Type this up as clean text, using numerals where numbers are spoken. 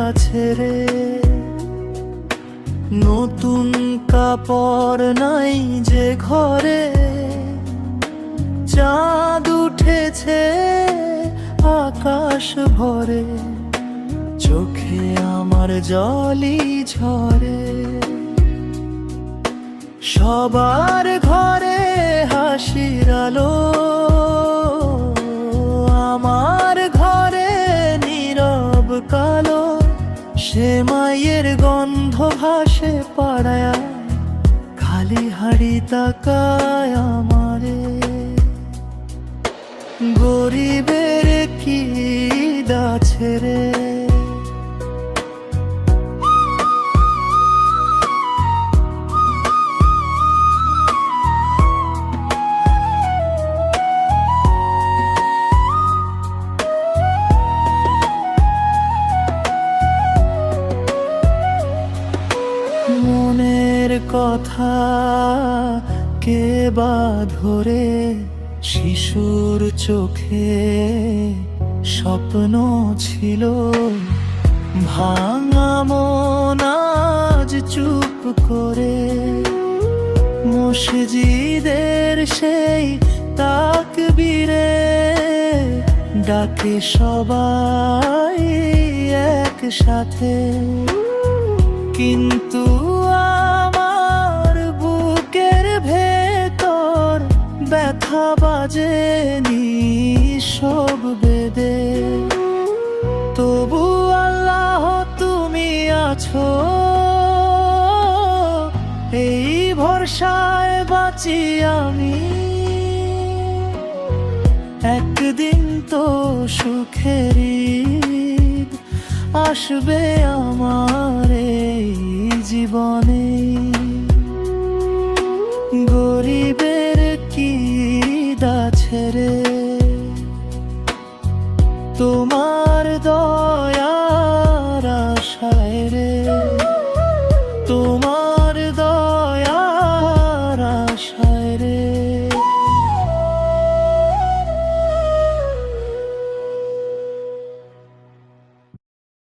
আছে রে, নতুন কাপড় নাই যে ঘরে, চাঁদ উঠেছে আকাশ ভরে, চোখে আমার জলই ঝরে। সবার ঘরে হাসির আলো, আমার ঘরে নীরব কালো। সে মায়ের গন্ধ ভাসে পাড়ায়, খালি হাড়ি তাকায় আমারে। গরিবের কি আছে রে, মনের কথা কে বা ধরে, শিশুর চোখে স্বপ্ন ছিল, ভাঙা মন আজ চুপ করে। মসজিদের সেই তাকবীরে ডাকে সবাই একসাথে, কিন্তু আমার বুকের ভেতর ব্যথা বাজে নিঃশব বেদে। তবু আল্লাহ তুমি আছো, এই ভরসায় বাঁচি আমি। একদিন তো সুখের ঈদ আসবে আমার এই জীবনে। গরিবের কি আছে রে, তোমার দয়ার আশায় রে, তোমার